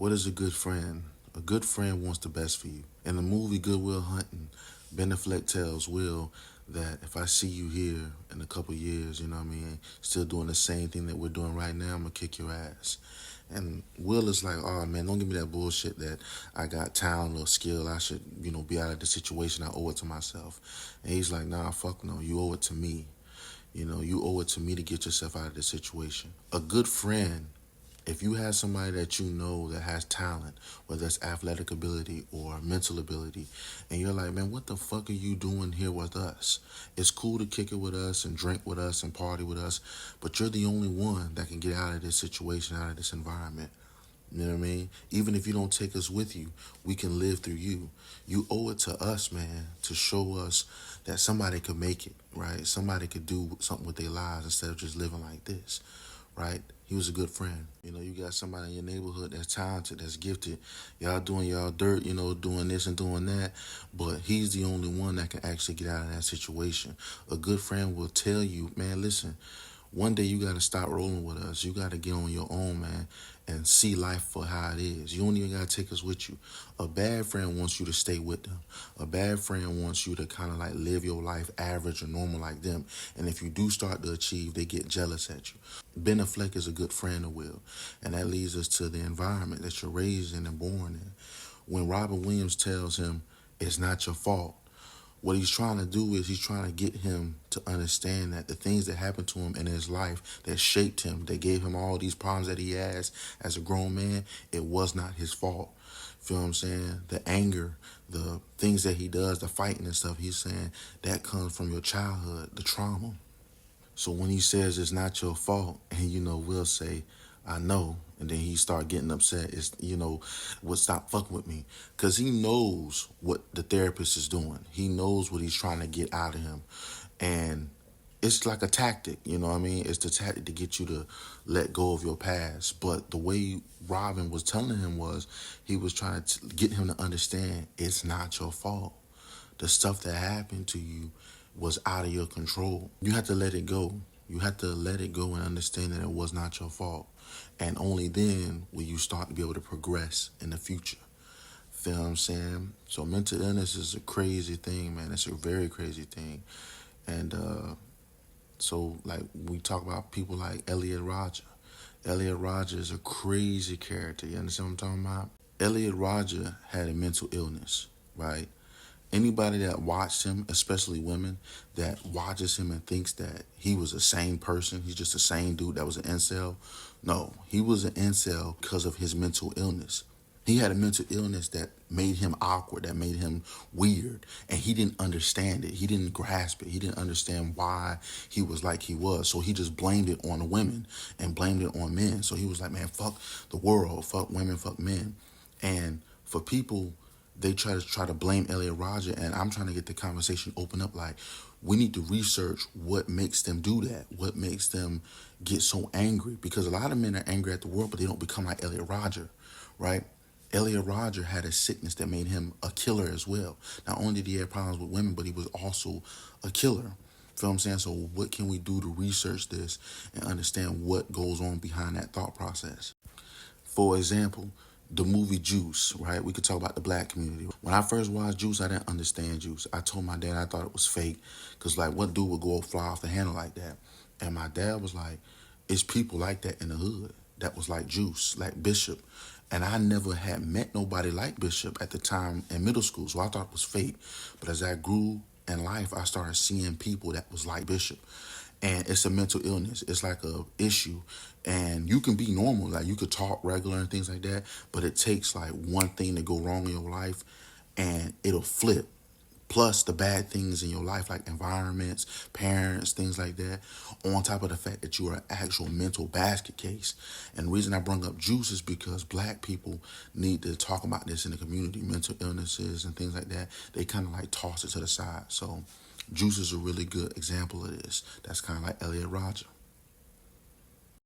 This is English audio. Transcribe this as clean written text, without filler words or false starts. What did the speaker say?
What is a good friend? A good friend wants the best for you. In the movie Good Will Hunting, Ben Affleck tells Will that if I see you here in a couple years, you know what I mean, still doing the same thing that we're doing right now, I'm gonna kick your ass. And Will is like, oh man, don't give me that bullshit that I got talent or skill. I should, be out of the situation. I owe it to myself. And he's like, nah, fuck no, you owe it to me. You owe it to me to get yourself out of this situation. A good friend, if you have somebody that you know that has talent, whether it's athletic ability or mental ability, and you're like, man, what the fuck are you doing here with us? It's cool to kick it with us and drink with us and party with us, but you're the only one that can get out of this situation, out of this environment. You know what I mean? Even if you don't take us with you, we can live through you. You owe it to us, man, to show us that somebody could make it, right? Somebody could do something with their lives instead of just living like this, right? He was a good friend. You got somebody in your neighborhood that's talented, that's gifted. Y'all doing y'all dirt, doing this and doing that. But he's the only one that can actually get out of that situation. A good friend will tell you, man, listen, one day you got to stop rolling with us. You got to get on your own, man, and see life for how it is. You don't even got to take us with you. A bad friend wants you to stay with them. A bad friend wants you to kind of like live your life average or normal like them. And if you do start to achieve, they get jealous at you. Ben Affleck is a good friend of Will. And that leads us to the environment that you're raised in and born in. When Robin Williams tells him, it's not your fault, what he's trying to do is he's trying to get him to understand that the things that happened to him in his life that shaped him, that gave him all these problems that he has as a grown man, it was not his fault. Feel what I'm saying? The anger, the things that he does, the fighting and stuff, he's saying that comes from your childhood, the trauma. So when he says it's not your fault, and Will say, I know, and then he start getting upset, would stop fucking with me. Because he knows what the therapist is doing. He knows what he's trying to get out of him. And it's like a tactic, you know what I mean? It's the tactic to get you to let go of your past. But the way Robin was telling him was, he was trying to get him to understand it's not your fault. The stuff that happened to you was out of your control. You have to let it go. You have to let it go and understand that it was not your fault. And only then will you start to be able to progress in the future. Feel what I'm saying? So mental illness is a crazy thing, man. It's a very crazy thing. And so like we talk about people like Elliot Rodger. Elliot Rodger is a crazy character. You understand what I'm talking about? Elliot Rodger had a mental illness, right? Anybody that watched him, especially women, that watches him and thinks that he was a sane person, he's just a sane dude that was an incel. No, he was an incel because of his mental illness. He had a mental illness that made him awkward, that made him weird, and he didn't understand it. He didn't grasp it. He didn't understand why he was like he was. So he just blamed it on the women and blamed it on men. So he was like, man, fuck the world, fuck women, fuck men. And for people, they try to blame Elliot Rodger, and I'm trying to get the conversation open up. Like, we need to research what makes them do that, what makes them get so angry, because a lot of men are angry at the world, but they don't become like Elliot Rodger, right? Elliot Rodger had a sickness that made him a killer as well. Not only did he have problems with women, but he was also a killer. Feel what I'm saying? So what can we do to research this and understand what goes on behind that thought process? For example, the movie Juice, right? We could talk about the black community. When I first watched Juice, I didn't understand Juice. I told my dad I thought it was fake, because like, what dude would go fly off the handle like that? And my dad was like, it's people like that in the hood that was like Juice, like Bishop. And I never had met nobody like Bishop at the time in middle school, so I thought it was fake. But as I grew in life, I started seeing people that was like Bishop. And it's a mental illness. It's like a issue. And you can be normal, like you could talk regular and things like that, but it takes like one thing to go wrong in your life and it'll flip. Plus the bad things in your life, like environments, parents, things like that, on top of the fact that you are an actual mental basket case. And the reason I bring up Juice is because black people need to talk about this in the community, mental illnesses and things like that. They kind of like toss it to the side. So Juice is a really good example of this. That's kind of like Elliot Rodger.